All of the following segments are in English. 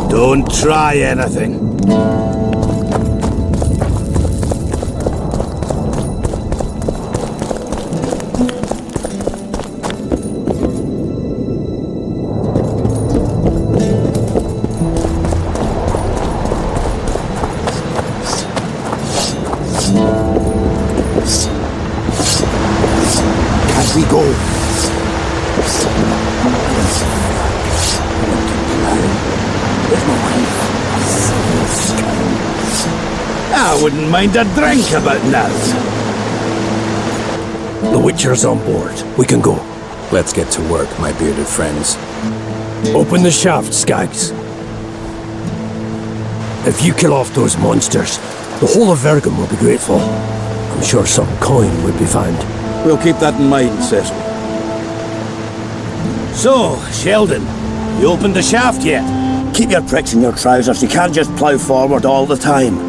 Don't try anything. As we go. I wouldn't mind a drink about now. The Witcher's on board. We can go. Let's get to work, my bearded friends. Open the shaft, Skags. If you kill off those monsters, the whole of Vergen will be grateful. I'm sure some coin would be found. We'll keep that in mind, Cecil. So, Sheldon, you opened the shaft yet? Keep your pricks in your trousers. You can't just plough forward all the time.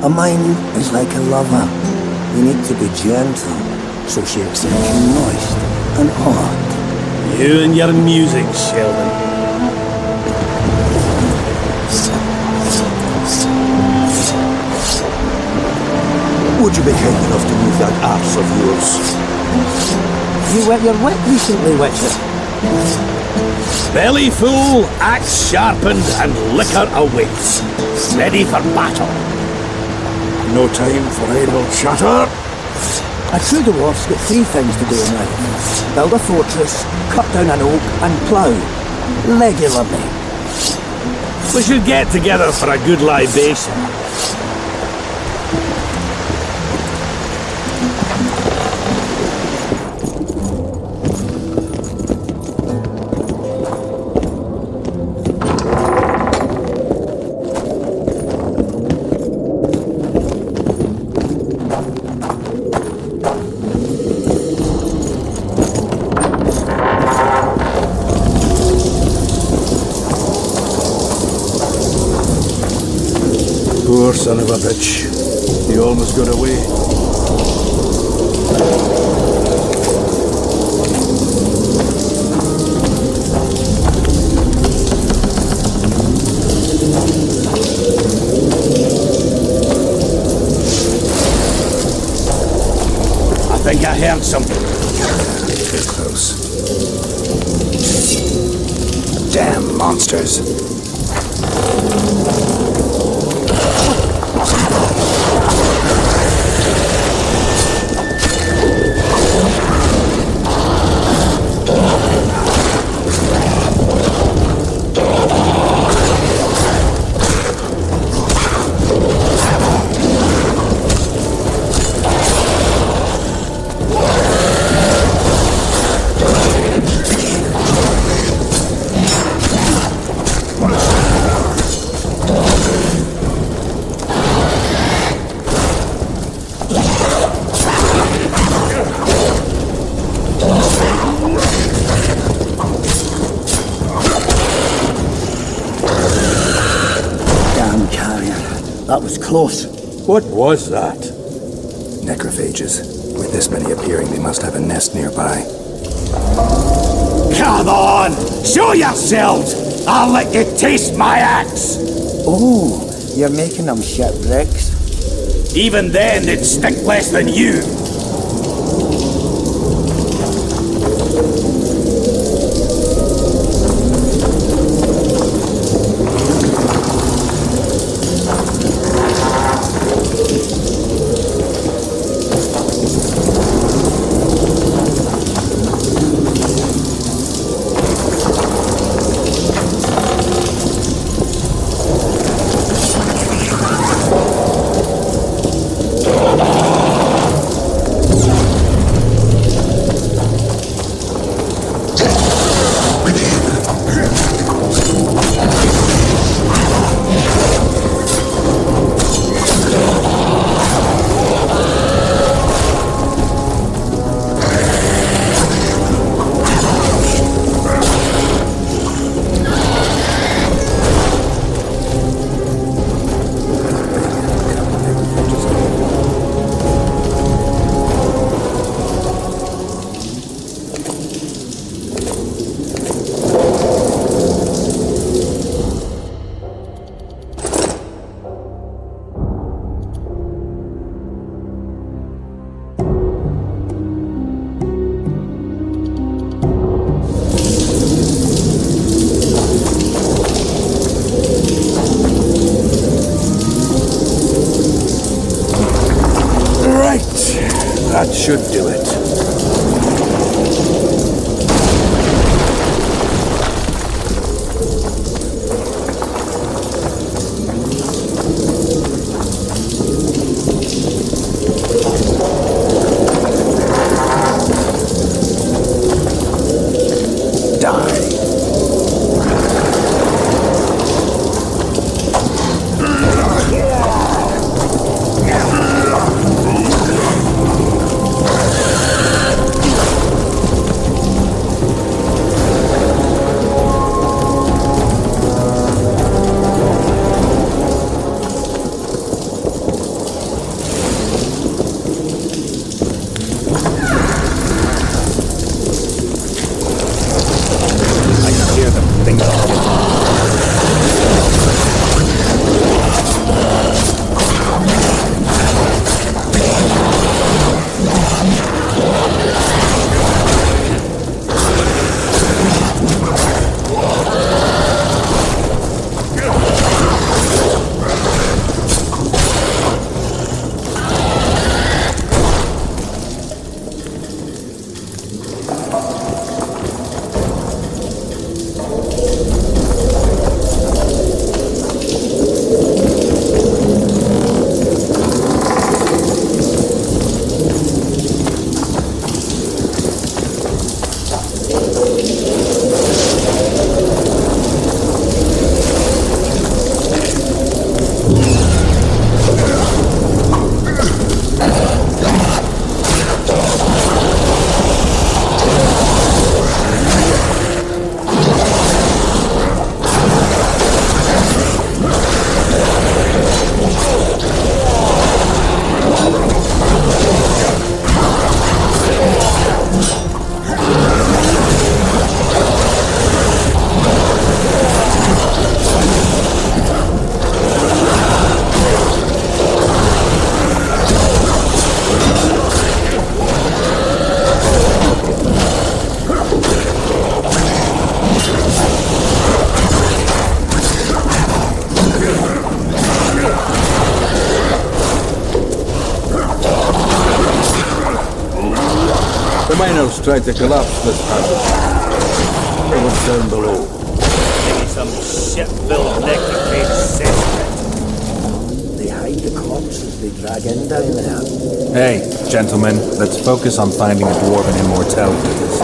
A mind is like a lover. You need to be gentle, so she accepts you moist and hot. You and your music, Sheldon. Would you be kind enough to move that arse of yours? You wet your wit recently, Witcher. Belly full, axe sharpened, and liquor awaits. Ready for battle. No time for idle chatter. A true dwarf's got three things to do in life. Build a fortress, cut down an oak, and plough. Regularly. We should get together for a good libation. Poor son of a bitch. He almost got away. I think I heard something. Get close. Damn monsters. That was close. What was that? Necrophages. With this many appearing, they must have a nest nearby. Come on! Show yourselves! I'll let you taste my axe! Oh, you're making them shipwrecks? Even then, they'd stick less than you! Right. That should do it. Miners tried to collapse this passage. It was down below. Maybe some shit-filled necrophagy cesspit. They hide the corpses they drag in down there. Hey, gentlemen, let's focus on finding a dwarven immortality list.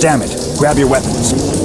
Damn it. Grab your weapons.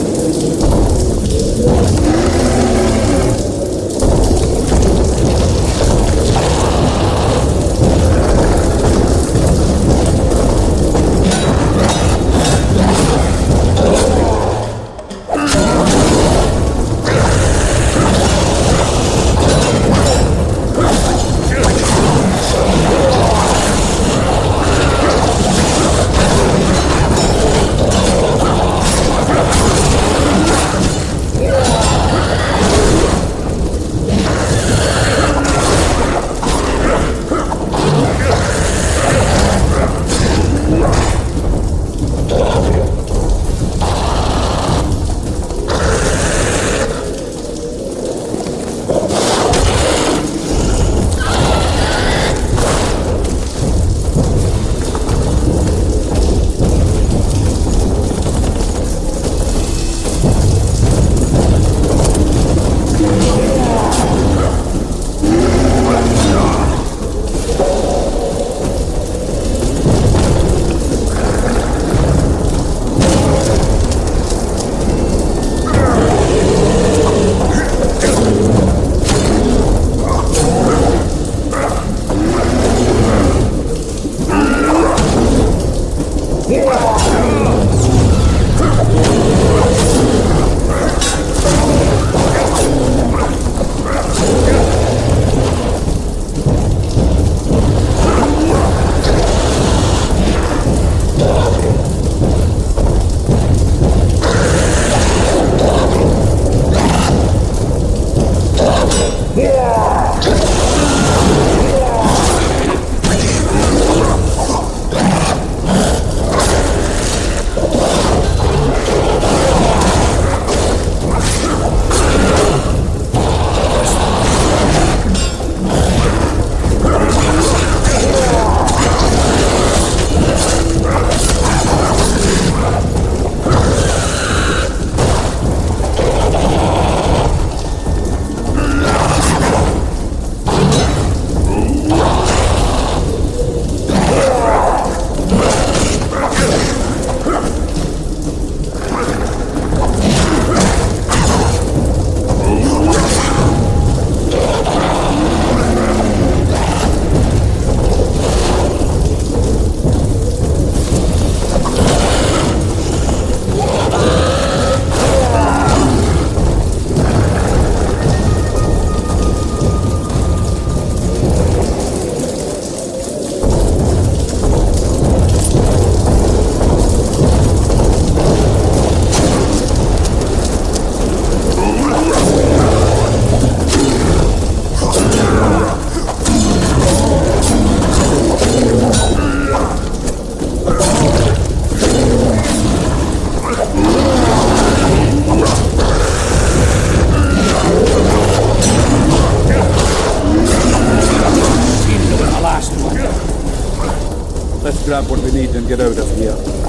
grab what we need and get out of here.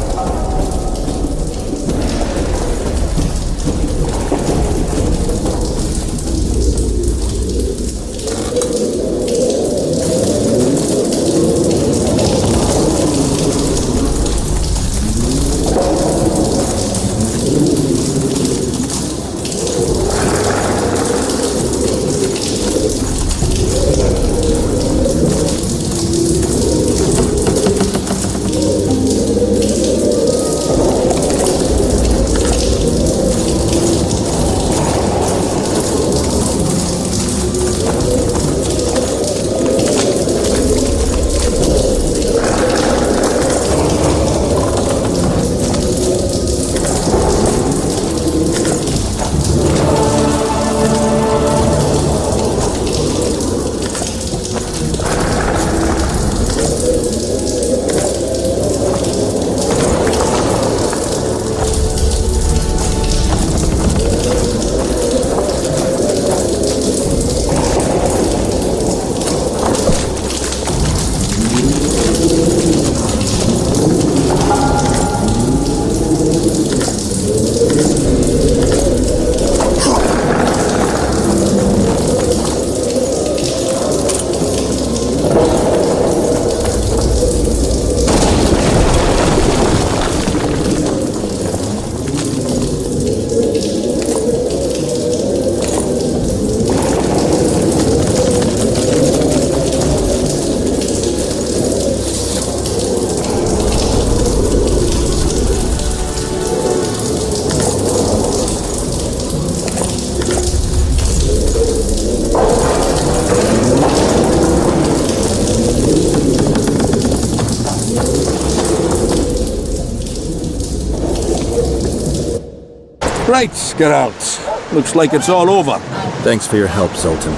Right, Geralt. Looks like it's all over. Thanks for your help, Zoltan.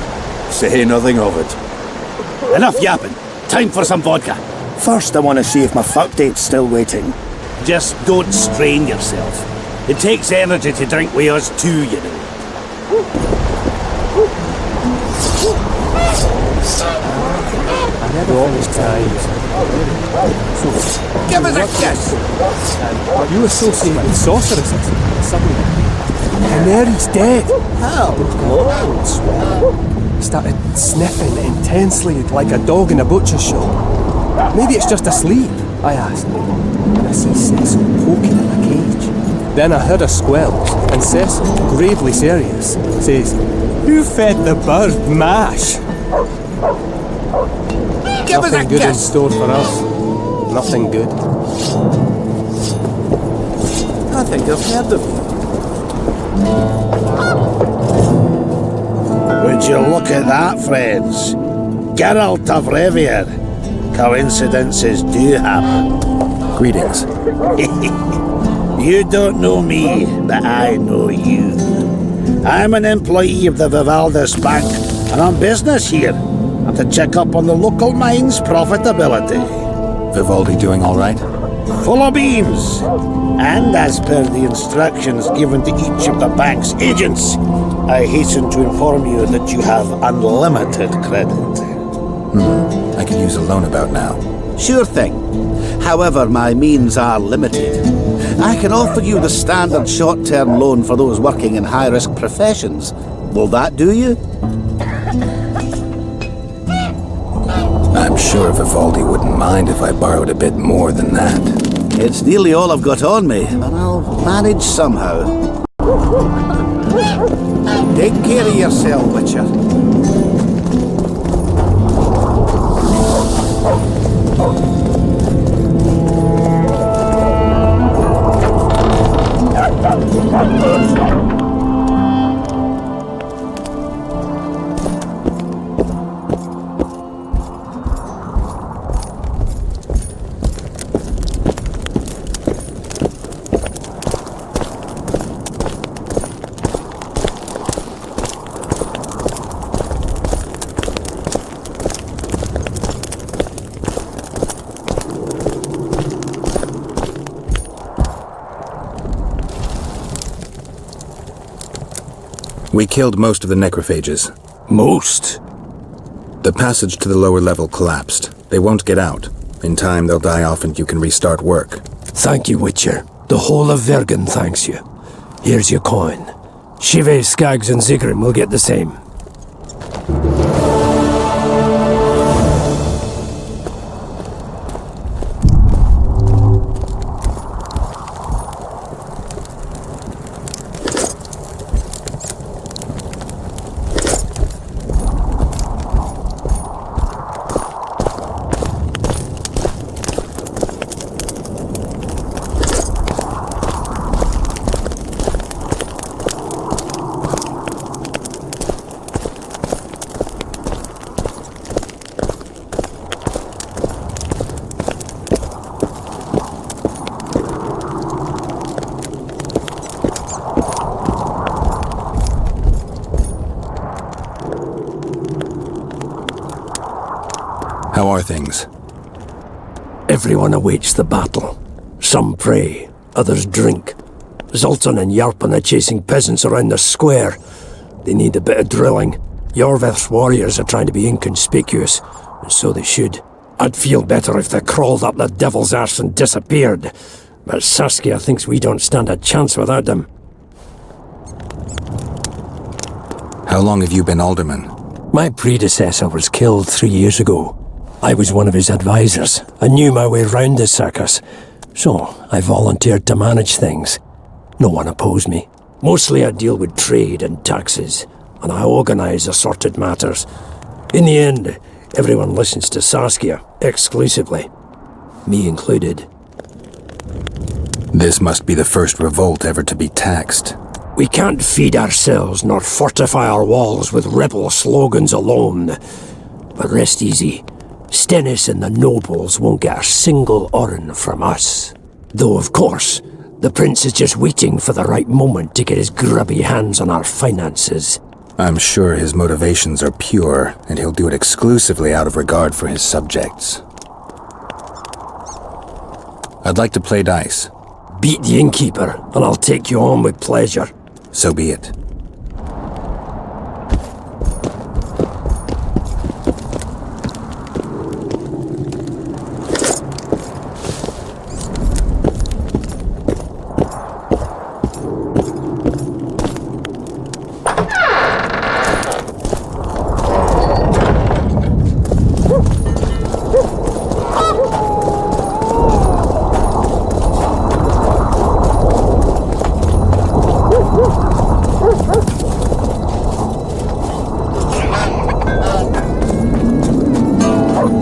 Say nothing of it. Enough yapping. Time for some vodka. First, I want to see if my fuck date's still waiting. Just don't strain yourself. It takes energy to drink with us too, you know. Give us a kiss! You associate with sorceresses, suddenly. And there he's dead. How close? Started sniffing intensely like a dog in a butcher's shop. Maybe it's just asleep, I asked. And I see Cecil poking in a cage. Then I heard a squelch, and Cecil, gravely serious, says, "Who fed the bird mash?" Give us a Nothing good in kiss! store for us. Nothing good. I think I've heard of you. Would you look at that, friends? Geralt of Rivia. Coincidences do happen. Greetings. You don't know me, but I know you. I'm an employee of the Vivaldis Bank, and on business here. I'm to check up on the local mine's profitability. Vivaldi doing all right? Full of beans. And as per the instructions given to each of the bank's agents, I hasten to inform you that you have unlimited credit. I could use a loan about now. Sure thing. However, my means are limited. I can offer you the standard short-term loan for those working in high-risk professions. Will that do you? I'm sure Vivaldi wouldn't mind if I borrowed a bit more than that. It's nearly all I've got on me, but I'll manage somehow. Take care of yourself, Witcher. We killed most of the necrophages. Most? The passage to the lower level collapsed. They won't get out. In time, they'll die off and you can restart work. Thank you, Witcher. The whole of Vergen thanks you. Here's your coin. Shive, Skaggs, and Zigrim will get the same. How are things? Everyone awaits the battle. Some pray, others drink. Zoltan and Iorveth are chasing peasants around the square. They need a bit of drilling. Iorveth's warriors are trying to be inconspicuous, and so they should. I'd feel better if they crawled up the devil's arse and disappeared. But Saskia thinks we don't stand a chance without them. How long have you been alderman? My predecessor was killed 3 years ago. I was one of his advisors. I knew my way round the circus. So I volunteered to manage things. No one opposed me. Mostly I deal with trade and taxes, and I organise assorted matters. In the end, everyone listens to Saskia, exclusively. Me included. This must be the first revolt ever to be taxed. We can't feed ourselves nor fortify our walls with rebel slogans alone. But rest easy. Stennis and the nobles won't get a single oren from us. Though, of course, The prince is just waiting for the right moment to get his grubby hands on our finances. I'm sure his motivations are pure, and he'll do it exclusively out of regard for his subjects. I'd like to play dice. Beat the innkeeper, and I'll take you on with pleasure. So be it.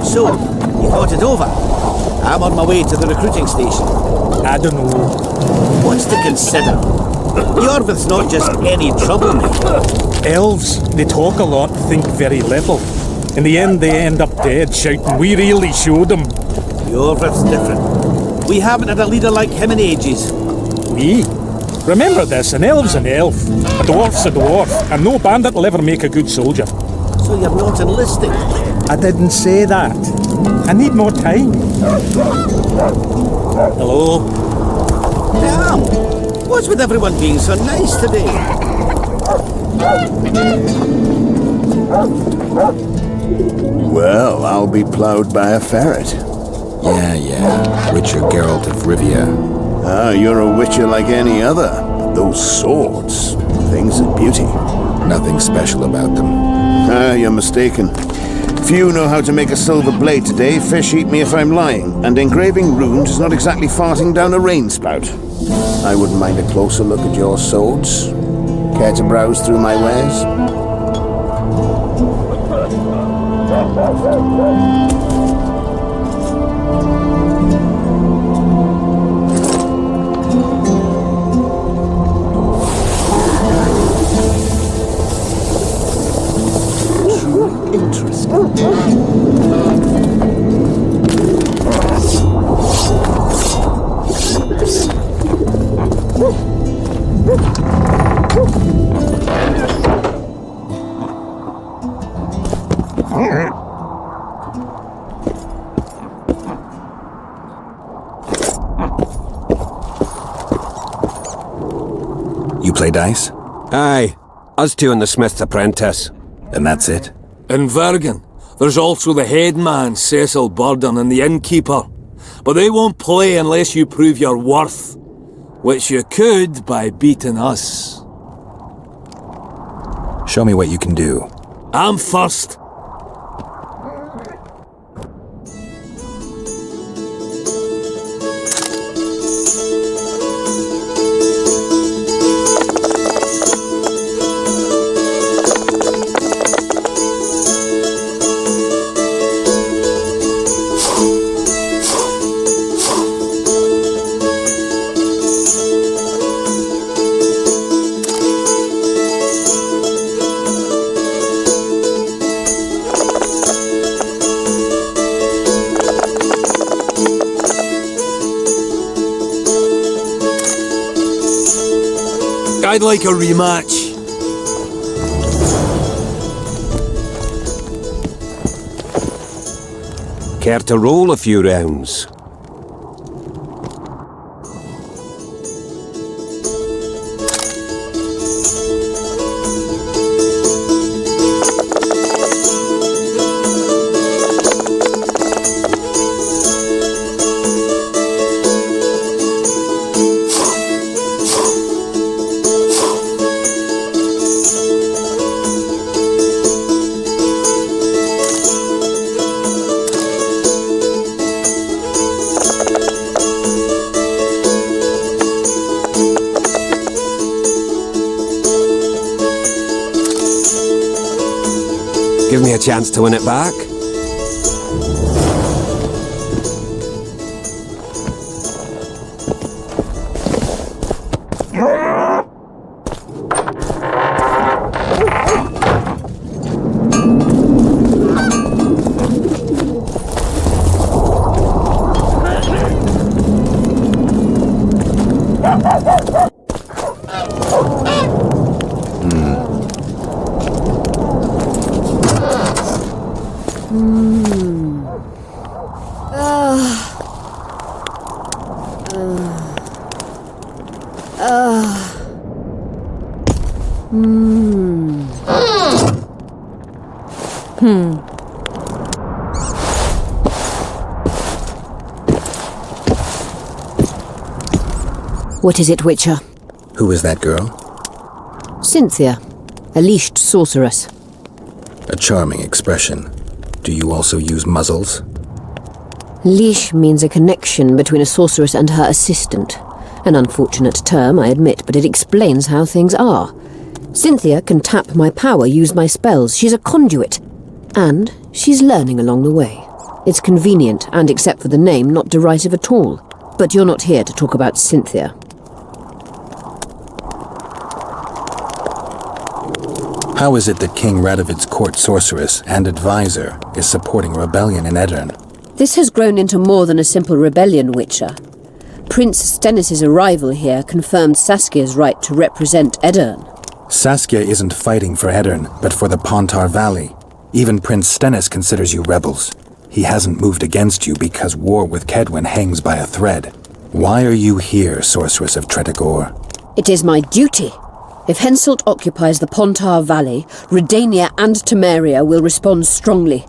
So, you thought it over? I'm on my way to the recruiting station. I don't know. What's to consider? Iorveth's not just any troublemaker. Elves, they talk a lot, think very little. In the end, they end up dead, shouting, "We really showed them." Iorveth's different. We haven't had a leader like him in ages. We? Remember this, an elf's an elf. A dwarf's a dwarf, and no bandit will ever make a good soldier. So you're not enlisting? I didn't say that. I need more time. Hello? Damn! What's with everyone being so nice today? Well, I'll be plowed by a ferret. Yeah. Witcher Geralt of Rivia. Ah, you're a witcher like any other. But those swords, things of beauty. Nothing special about them. Ah, you're mistaken. Few know how to make a silver blade today, fish eat me if I'm lying, and engraving runes is not exactly farting down a rain spout. I wouldn't mind a closer look at your swords. Care to browse through my wares? You play dice? Aye, us two and the Smith's apprentice. And that's it? In Vergen, there's also the headman, Cecil Burden, and the innkeeper. But they won't play unless you prove your worth. Which you could by beating us. Show me what you can do. I'm first. I'd like a rematch. Care to roll a few rounds? Give me a chance to win it back. What is it, Witcher? Who is that girl? Cynthia, a leashed sorceress. A charming expression. Do you also use muzzles? Leash means a connection between a sorceress and her assistant. An unfortunate term, I admit, but it explains how things are. Cynthia can tap my power, use my spells. She's a conduit. And she's learning along the way. It's convenient, and except for the name, not derisive at all. But you're not here to talk about Cynthia. How is it that King Radovid's court sorceress and advisor is supporting a rebellion in Edirn? This has grown into more than a simple rebellion, Witcher. Prince Stennis' arrival here confirmed Saskia's right to represent Edirn. Saskia isn't fighting for Edirn, but for the Pontar Valley. Even Prince Stennis considers you rebels. He hasn't moved against you because war with Kedwen hangs by a thread. Why are you here, Sorceress of Tretogor? It is my duty. If Henselt occupies the Pontar Valley, Redania and Temeria will respond strongly.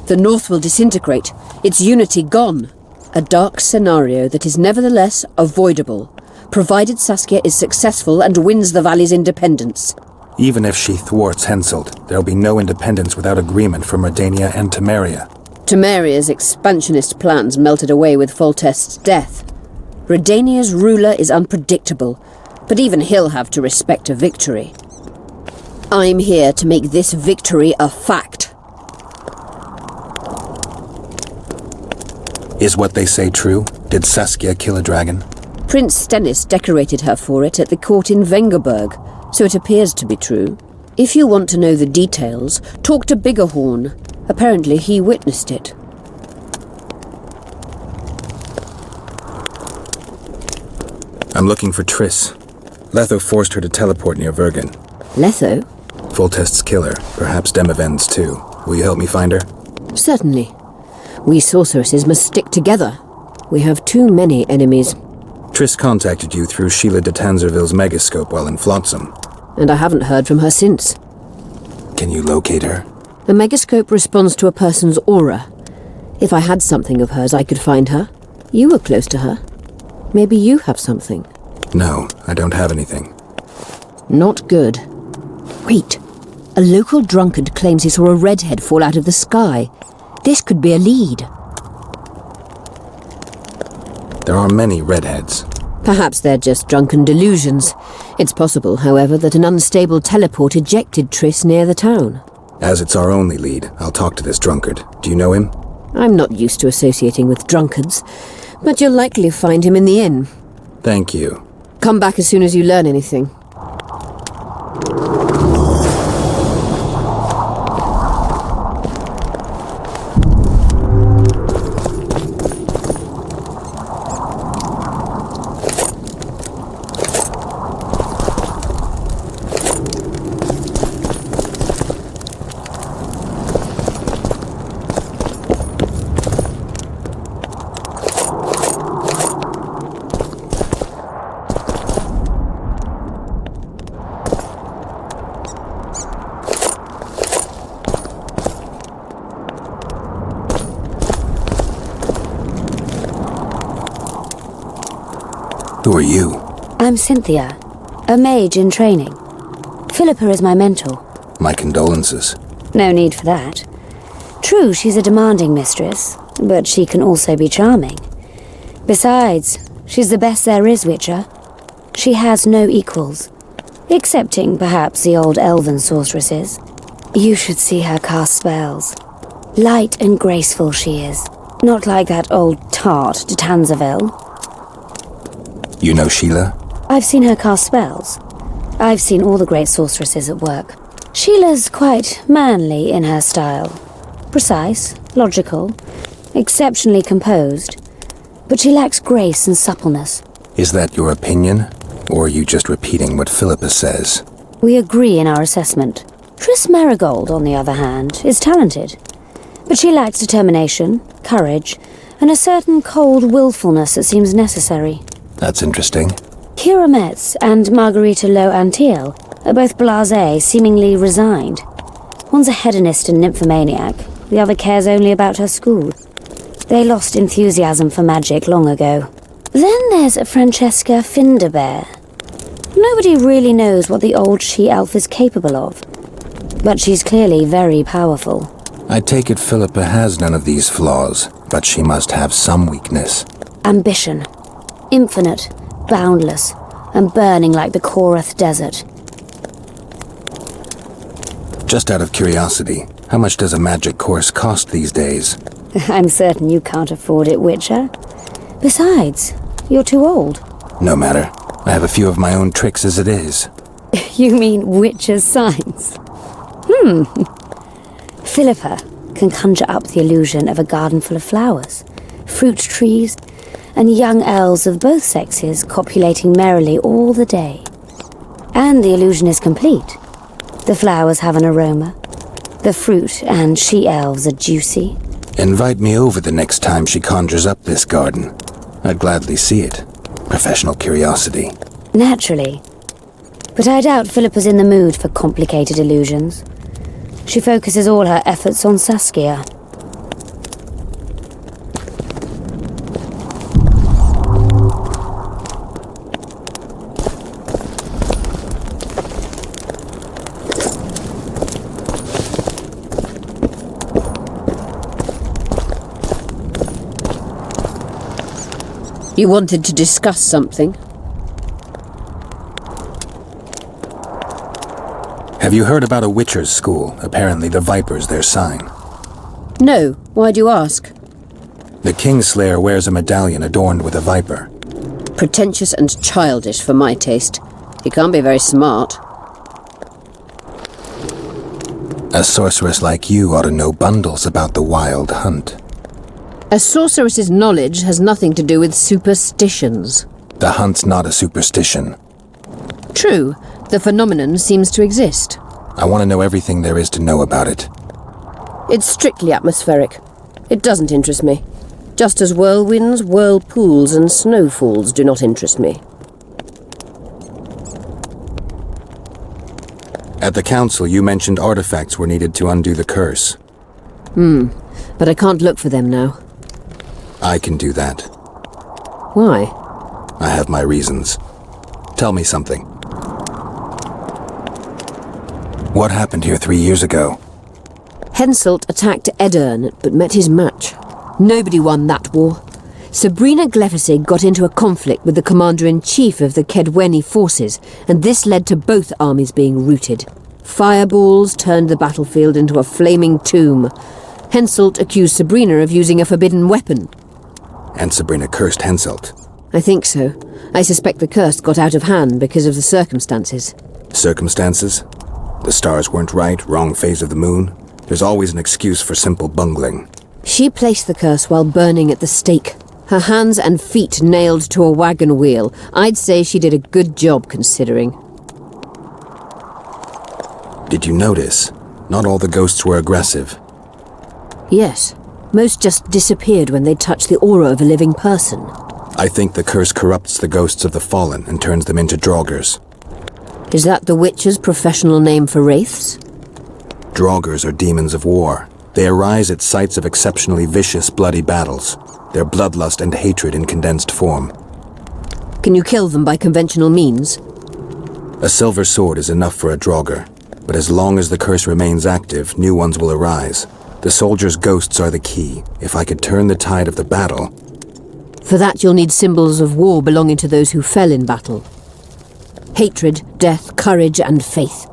The North will disintegrate, its unity gone. A dark scenario that is nevertheless avoidable, provided Saskia is successful and wins the Valley's independence. Even if she thwarts Henselt, there'll be no independence without agreement from Redania and Temeria. Temeria's expansionist plans melted away with Foltest's death. Redania's ruler is unpredictable, but even he'll have to respect a victory. I'm here to make this victory a fact. Is what they say true? Did Saskia kill a dragon? Prince Stennis decorated her for it at the court in Vengerberg, so it appears to be true. If you want to know the details, talk to Biggerhorn. Apparently he witnessed it. I'm looking for Triss. Letho forced her to teleport near Vergen. Letho? Foltest's killer, perhaps Demavend's too. Will you help me find her? Certainly. We sorceresses must stick together. We have too many enemies. Triss contacted you through Sheila de Tanzerville's megascope while in Flotsam. And I haven't heard from her since. Can you locate her? A megascope responds to a person's aura. If I had something of hers, I could find her. You were close to her. Maybe you have something. No, I don't have anything. Not good. Wait. A local drunkard claims he saw a redhead fall out of the sky. This could be a lead. There are many redheads. Perhaps they're just drunken delusions. It's possible, however, that an unstable teleport ejected Triss near the town. As it's our only lead, I'll talk to this drunkard. Do you know him? I'm not used to associating with drunkards, but you'll likely find him in the inn. Thank you. Come back as soon as you learn anything. Who are you? I'm Cynthia, a mage in training. Philippa is my mentor. My condolences. No need for that. True, she's a demanding mistress, but she can also be charming. Besides, she's the best there is, Witcher. She has no equals, excepting perhaps the old elven sorceresses. You should see her cast spells. Light and graceful she is, not like that old tart de Tanzerville. You know Sheila? I've seen her cast spells. I've seen all the great sorceresses at work. Sheila's quite manly in her style. Precise, logical, exceptionally composed. But she lacks grace and suppleness. Is that your opinion? Or are you just repeating what Philippa says? We agree in our assessment. Triss Merigold, on the other hand, is talented. But she lacks determination, courage, and a certain cold willfulness that seems necessary. That's interesting. Kira Metz and Margarita Lo Antiel are both blasé, seemingly resigned. One's a hedonist and nymphomaniac, the other cares only about her school. They lost enthusiasm for magic long ago. Then there's Francesca Finderbear. Nobody really knows what the old she-elf is capable of, but she's clearly very powerful. I take it Philippa has none of these flaws, but she must have some weakness. Ambition. Infinite, boundless, and burning like the Korath Desert. Just out of curiosity, how much does a magic course cost these days? I'm certain you can't afford it, Witcher. Besides, you're too old. No matter. I have a few of my own tricks as it is. You mean Witcher's signs? Philippa can conjure up the illusion of a garden full of flowers, fruit trees, and young elves of both sexes copulating merrily all the day. And the illusion is complete. The flowers have an aroma. The fruit and she-elves are juicy. Invite me over the next time she conjures up this garden. I'd gladly see it. Professional curiosity. Naturally. But I doubt Philippa's in the mood for complicated illusions. She focuses all her efforts on Saskia. You wanted to discuss something? Have you heard about a Witcher's school? Apparently the Viper's their sign. No. Why do you ask? The Kingslayer wears a medallion adorned with a viper. Pretentious and childish for my taste. He can't be very smart. A sorceress like you ought to know bundles about the wild hunt. A sorceress's knowledge has nothing to do with superstitions. The hunt's not a superstition. True. The phenomenon seems to exist. I want to know everything there is to know about it. It's strictly atmospheric. It doesn't interest me. Just as whirlwinds, whirlpools, and snowfalls do not interest me. At the council, you mentioned artifacts were needed to undo the curse. But I can't look for them now. I can do that. Why? I have my reasons. Tell me something. What happened here 3 years ago? Henselt attacked Edirn, but met his match. Nobody won that war. Sabrina Glefisig got into a conflict with the commander-in-chief of the Kedweni forces, and this led to both armies being routed. Fireballs turned the battlefield into a flaming tomb. Henselt accused Sabrina of using a forbidden weapon. And Sabrina cursed Henselt. I think so. I suspect the curse got out of hand because of the circumstances. Circumstances? The stars weren't right, wrong phase of the moon. There's always an excuse for simple bungling. She placed the curse while burning at the stake. Her hands and feet nailed to a wagon wheel. I'd say she did a good job, considering. Did you notice? Not all the ghosts were aggressive. Yes. Most just disappeared when they touched the aura of a living person. I think the curse corrupts the ghosts of the fallen and turns them into draugrs. Is that the Witcher's professional name for wraiths? Draugrs are demons of war. They arise at sites of exceptionally vicious, bloody battles. Their bloodlust and hatred in condensed form. Can you kill them by conventional means? A silver sword is enough for a draugr, but as long as the curse remains active, new ones will arise. The soldiers' ghosts are the key. If I could turn the tide of the battle... For that you'll need symbols of war belonging to those who fell in battle. Hatred, death, courage, and faith.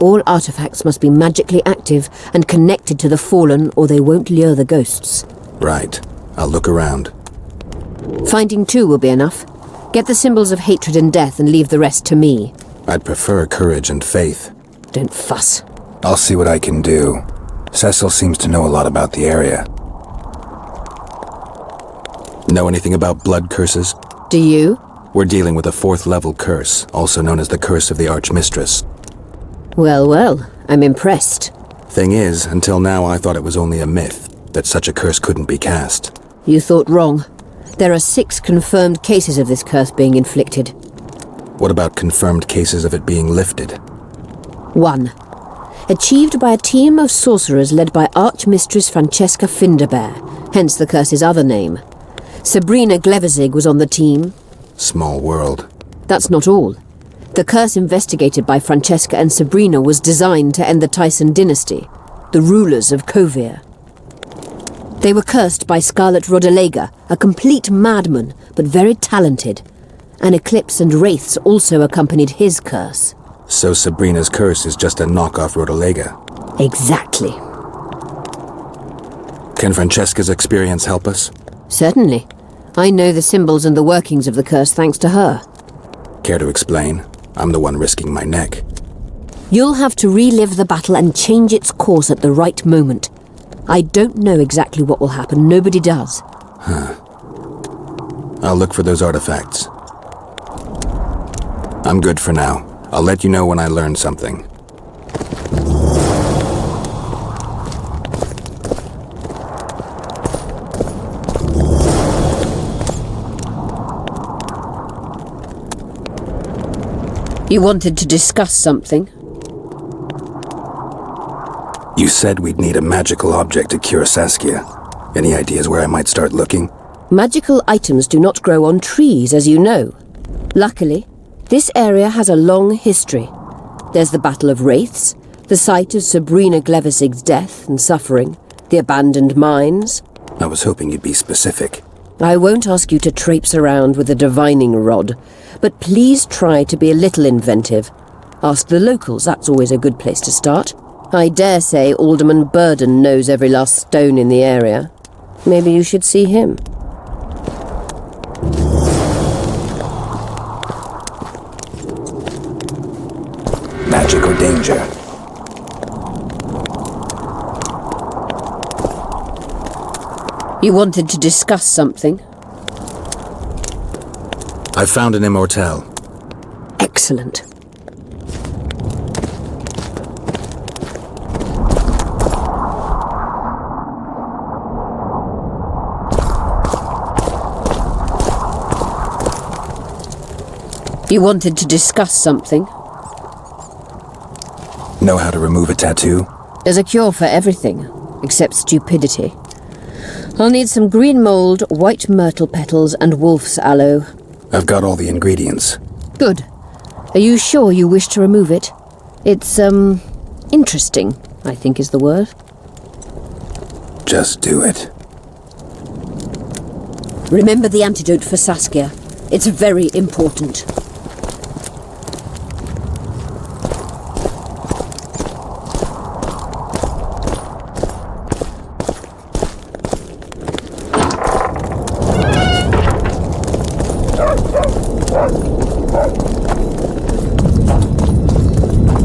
All artifacts must be magically active and connected to the fallen, or they won't lure the ghosts. Right. I'll look around. Finding 2 will be enough. Get the symbols of hatred and death and leave the rest to me. I'd prefer courage and faith. Don't fuss. I'll see what I can do. Cecil seems to know a lot about the area. Know anything about blood curses? Do you? We're dealing with a 4th level curse, also known as the Curse of the Archmistress. Well, well, I'm impressed. Thing is, until now I thought it was only a myth. that such a curse couldn't be cast. You thought wrong. There are 6 confirmed cases of this curse being inflicted. What about confirmed cases of it being lifted? 1. Achieved by a team of sorcerers led by Archmistress Francesca Finderbear, hence the curse's other name. Sabrina Glevezig was on the team. Small world. That's not all. The curse investigated by Francesca and Sabrina was designed to end the Tyson dynasty, the rulers of Kovir. They were cursed by Scarlet Rodalega, a complete madman, but very talented. An eclipse and wraiths also accompanied his curse. So Sabrina's curse is just a knockoff Rodalega? Exactly. Can Francesca's experience help us? Certainly. I know the symbols and the workings of the curse thanks to her. Care to explain? I'm the one risking my neck. You'll have to relive the battle and change its course at the right moment. I don't know exactly what will happen. Nobody does. Huh. I'll look for those artifacts. I'm good for now. I'll let you know when I learn something. You wanted to discuss something? You said we'd need a magical object to cure Saskia. Any ideas where I might start looking? Magical items do not grow on trees, as you know. Luckily, this area has a long history. There's the Battle of Wraiths, the site of Sabrina Glevezig's death and suffering, the abandoned mines. I was hoping you'd be specific. I won't ask you to traipse around with a divining rod, but please try to be a little inventive. Ask the locals, that's always a good place to start. I dare say Alderman Burden knows every last stone in the area. Maybe you should see him. Magic or danger? You wanted to discuss something? I found an immortelle. Excellent. You wanted to discuss something? Know how to remove a tattoo? There's a cure for everything, except stupidity. I'll need some green mold, white myrtle petals, and wolf's aloe. I've got all the ingredients. Good. Are you sure you wish to remove it? It's, interesting, I think is the word. Just do it. Remember the antidote for Saskia. It's very important.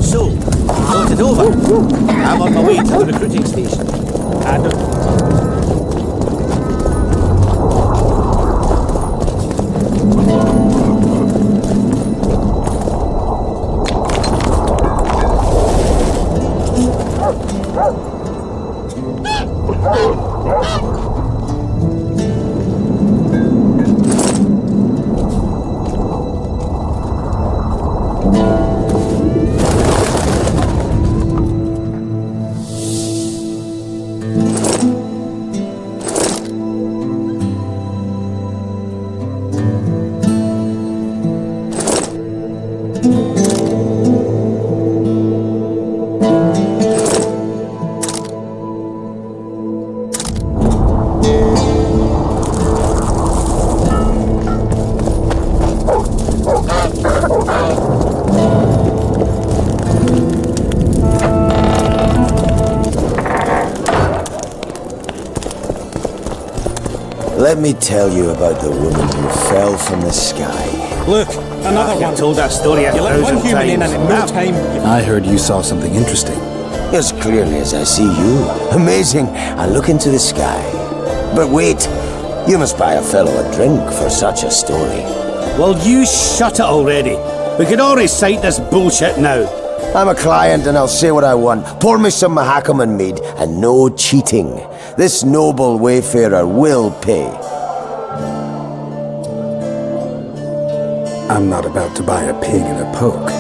So, thought it over. I'm on my way to the recruiting station. Let me tell you about the woman who fell from the sky. Look, another one. I've told that story a You let one thousand human in times. and in no time... I heard you saw something interesting. As clearly as I see you. Amazing. I look into the sky. But wait, you must buy a fellow a drink for such a story. Well, you shut it already. We can all recite this bullshit now. I'm a client and I'll say what I want. Pour me some Mahakaman mead and no cheating. This noble wayfarer will pay. I'm not about to buy a pig in a poke.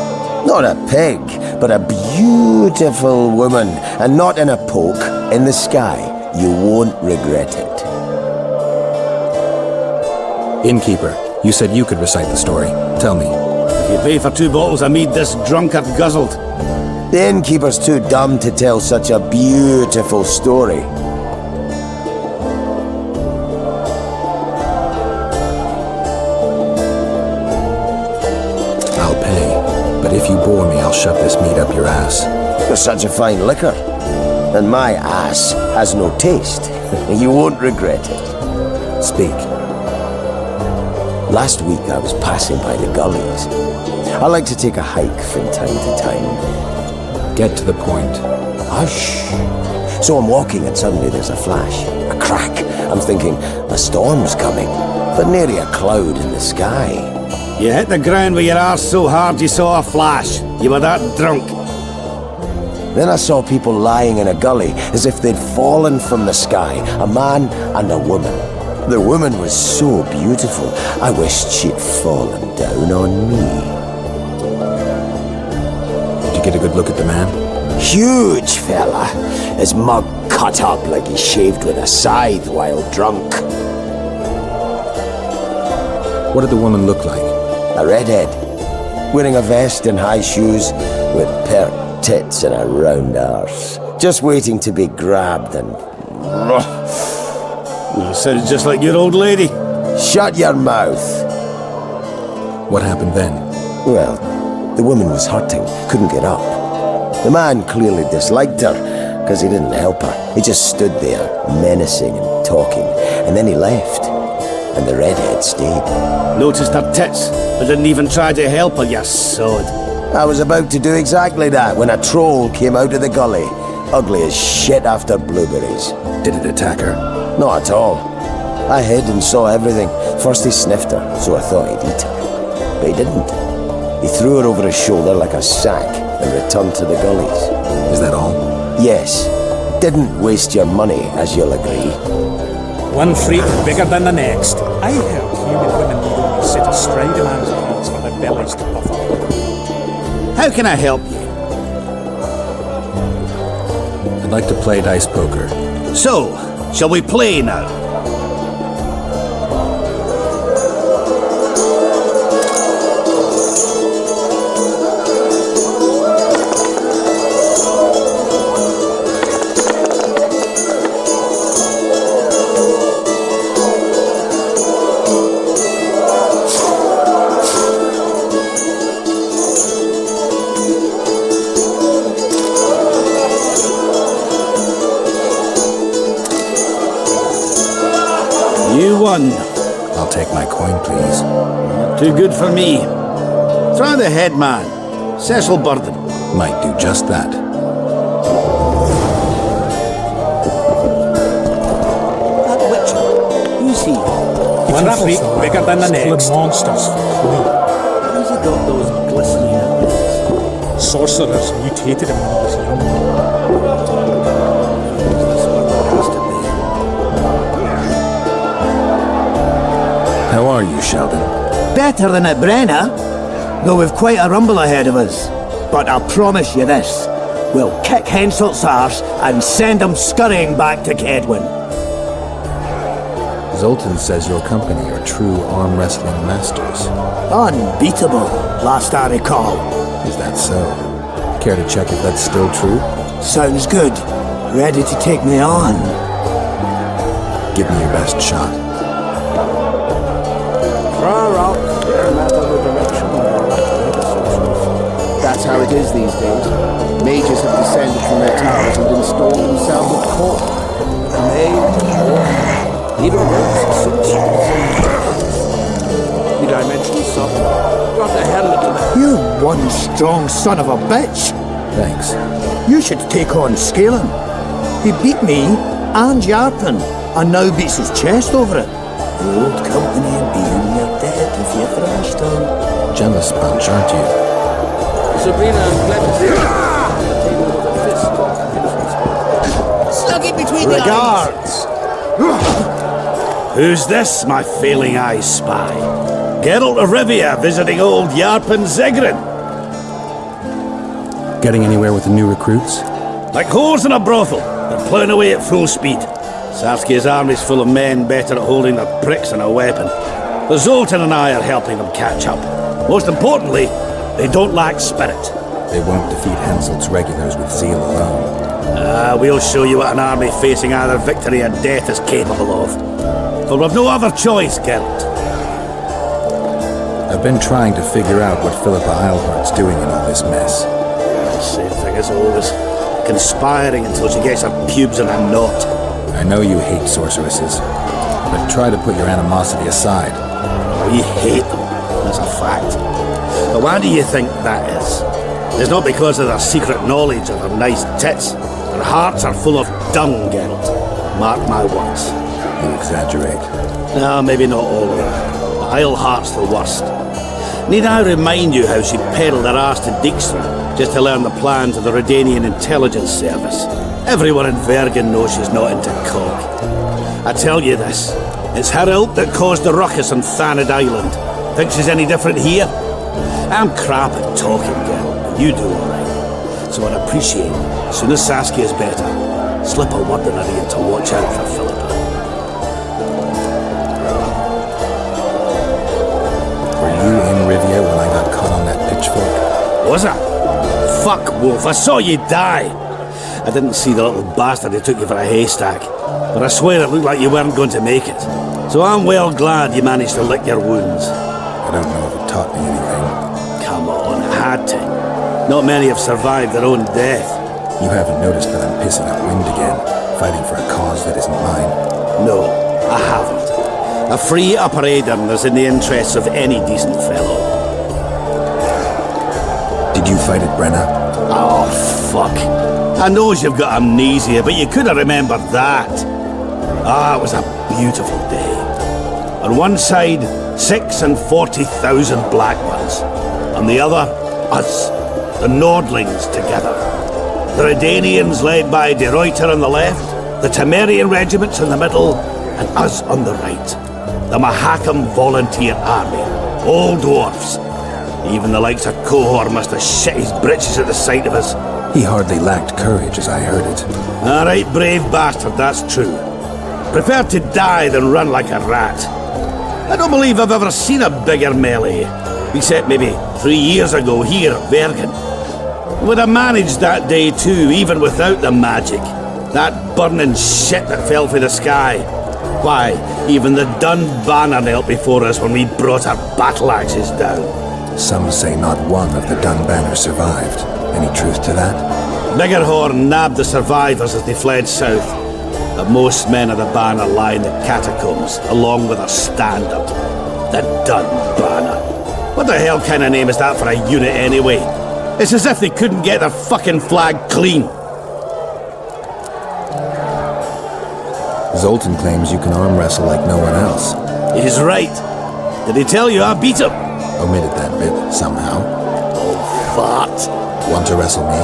Not a pig, but a beautiful woman. And not in a poke, in the sky. You won't regret it. Innkeeper, you said you could recite the story. Tell me. If you pay for 2 bottles of mead, this drunkard guzzled. The innkeeper's too dumb to tell such a beautiful story. I'll pay, but if you bore me, I'll shove this mead up your ass. You're such a fine liquor. And my ass has no taste. You won't regret it. Speak. Last week I was passing by the gullies. I like to take a hike from time to time. Get to the point. Hush. So I'm walking and suddenly there's a flash, a crack. I'm thinking, a storm's coming, but nary a cloud in the sky. You hit the ground with your arse so hard you saw a flash. You were that drunk. Then I saw people lying in a gully as if they'd fallen from the sky, a man and a woman. The woman was so beautiful, I wished she'd fallen down on me. Did you get a good look at the man? Huge fella, his mug cut up like he shaved with a scythe while drunk. What did the woman look like? A redhead, wearing a vest and high shoes with pert tits and a round arse, just waiting to be grabbed and... Sounds just like your old lady. Shut your mouth. What happened then? Well, the woman was hurting, couldn't get up. The man clearly disliked her, because he didn't help her. He just stood there, menacing and talking, and then he left. And the redhead stayed. Noticed her tits, but didn't even try to help her, you sod. I was about to do exactly that when a troll came out of the gully, ugly as shit after blueberries. Did it attack her? Not at all. I hid and saw everything. First he sniffed her, so I thought he'd eat her. But he didn't. He threw her over his shoulder like a sack and returned to the gullies. Is that all? Yes. Didn't waste your money, as you'll agree. One freak bigger than the next. I heard human women need only sit astride a man's pants for their bellies to puff up. How can I help you? I'd like to play dice poker. So, shall we play now? You won. I'll take my coin, please. Too good for me. Try the head man, Cecil Burden. Might do just that. That witcher, who's he? One freak bigger than the next. Monsters for clue. How's he got those glistening eyes? Sorcerers mutated him when he was young. How are you, Sheldon? Better than at Brenna, though we've quite a rumble ahead of us. But I'll promise you this, we'll kick Henselt's arse and send him scurrying back to Kedwin. Zoltan says your company are true arm wrestling masters. Unbeatable, last I recall. Is that so? Care to check if that's still true? Sounds good. Ready to take me on? Give me your best shot. That's how it is these days. Mages have descended from their towers and installed themselves at court. Even worse, Did I mention something? Got the hell into that. You one strong son of a bitch. Thanks. You should take on Scalen. He beat me and Yarpen, and now beats his chest over it. The old company and being you're dead if you thrashed on. Jealous bunch, aren't you? Sabrina, I'm glad to see you. The table with a fist. Slug it between The guards! Who's this, my failing eyes spy? Geralt of Rivia visiting old Yarpen Zegrin. Getting anywhere with the new recruits? Like whores in a brothel, they're ploughing away at full speed. Saskia's army's full of men better at holding their pricks than a weapon. The Zoltan and I are helping them catch up. Most importantly, they don't lack spirit. They won't defeat Henselt's regulars with zeal alone. We'll show you what an army facing either victory or death is capable of. For we've no other choice, Geralt. I've been trying to figure out what Philippa Iorveth's doing in all this mess. Same thing as always. Conspiring until she gets her pubes in a knot. I know you hate sorceresses, but try to put your animosity aside. We hate them, that's a fact. But why do you think that is? It's not because of their secret knowledge or their nice tits. Their hearts are full of dung, Geralt. Mark my words. You exaggerate. No, maybe not all of them. But Isleheart's the worst. Need I remind you how she peddled her arse to Dijkstra just to learn the plans of the Redanian intelligence service? Everyone in Vergen knows she's not into cock. I tell you this, it's her ilk that caused the ruckus on Thanid Island. Think she's any different here? I'm crap at talking, Geralt, but you do alright. So I'd appreciate, as soon as Saskia's better, slip a word in her ear to watch out for Philippa. Were you in Rivia when I got caught on that pitchfork? Was I? Fuck, Wolf, I saw you die! I didn't see the little bastard who took you for a haystack, but I swear it looked like you weren't going to make it. So I'm well glad you managed to lick your wounds. I don't know if it taught me anything. Come on, it had to. Not many have survived their own death. You haven't noticed that I'm pissing up wind again, fighting for a cause that isn't mine? No, I haven't. A free Upper Aedirn is in the interests of any decent fellow. Did you fight at Brenna? Oh, fuck. I knows you've got amnesia, but you could have remembered that. It was a beautiful day. On one side, 6 and 40,000 black ones. On the other, us, the Nordlings together. The Redanians led by De Ruyter on the left, the Temerian regiments in the middle, and us on the right. The Mahakam Volunteer Army, all dwarfs. Even the likes of Cohor must have shit his britches at the sight of us. He hardly lacked courage as I heard it. All right, brave bastard, that's true. Prefer to die than run like a rat. I don't believe I've ever seen a bigger melee, except maybe 3 years ago here at Vergen. Would have managed that day too, even without the magic. That burning shit that fell from the sky. Why, even the Dun banner knelt before us when we brought our battle axes down. Some say not one of the Dun banners survived. Any truth to that? Biggerhorn nabbed the survivors as they fled south. But most men of the banner lie in the catacombs, along with their standard. The Dun banner. What the hell kind of name is that for a unit anyway? It's as if they couldn't get their fucking flag clean. Zoltan claims you can arm wrestle like no one else. He's right. Did he tell you I beat him? Omitted that bit, somehow. Oh, fart. Want to wrestle me?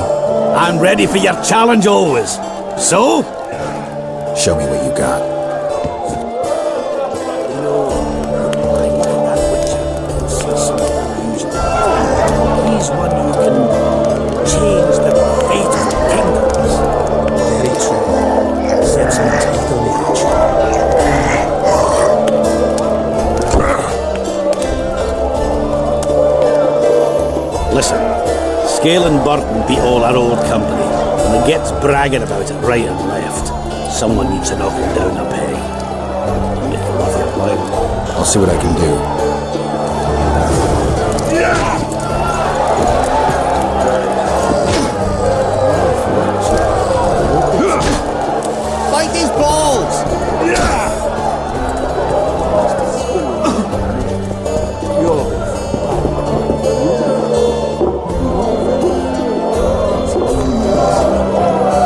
I'm ready for your challenge always. So? Show me what you got. You know, I like that witcher and see something unusual. He's one who can change the fate of kingdoms. Very true. Sets me teeth on the edge. Listen, Scale and Burton beat all our old company, and he gets bragging about it right and left. Someone needs to knock him down a peg. Make it worth your while. I'll see what I can do. Fight these balls!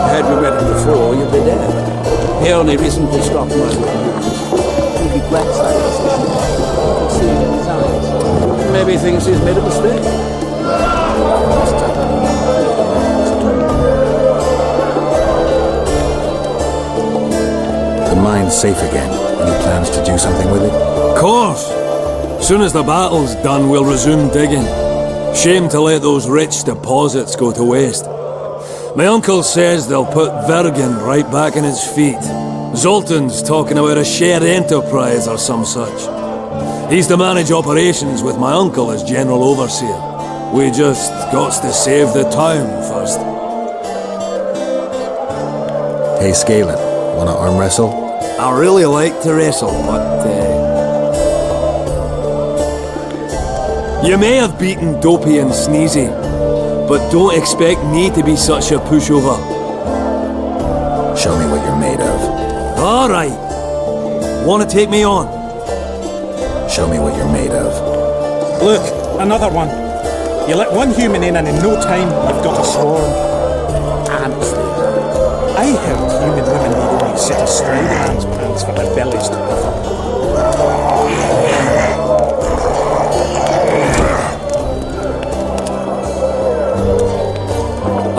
Had we met him before, you'd be dead. He only recently stopped murdering. He regrets that decision. You can see it in his eyes. Maybe he thinks he's made a mistake. mine safe again. Any plans to do something with it? Course! Soon as the battle's done, we'll resume digging. Shame to let those rich deposits go to waste. My uncle says they'll put Vergen right back on its feet. Zoltan's talking about a shared enterprise or some such. He's to manage operations with my uncle as general overseer. We just got to save the town first. Hey, Scalen, wanna arm wrestle? I really like to wrestle, but you may have beaten Dopey and Sneezy, but don't expect me to be such a pushover. Show me what you're made of. Alright. Wanna take me on? Show me what you're made of. Look, another one. You let one human in and in no time you've got a swarm. Ants there. I heard human women need only sit astride a man's pants for their bellies to puff up.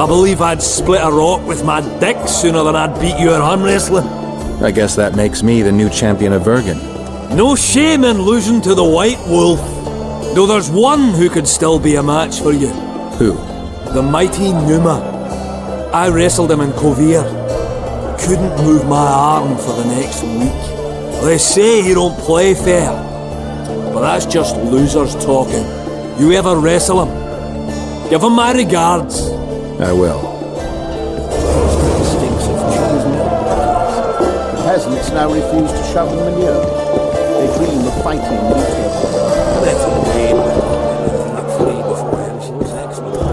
I believe I'd split a rock with my dick sooner than I'd beat you at arm wrestling. I guess that makes me the new champion of Vergen. No shame in losing to the White Wolf. Though there's one who could still be a match for you. Who? The mighty Numa. I wrestled him in Kovir. Couldn't move my arm for the next week. They say he don't play fair. But that's just losers talking. You ever wrestle him? Give him my regards. I will. Stinks of cheese milk. The peasants now refuse to shovel manure. They dream of fighting mutants. That's a way. Not free before him. She was excellent.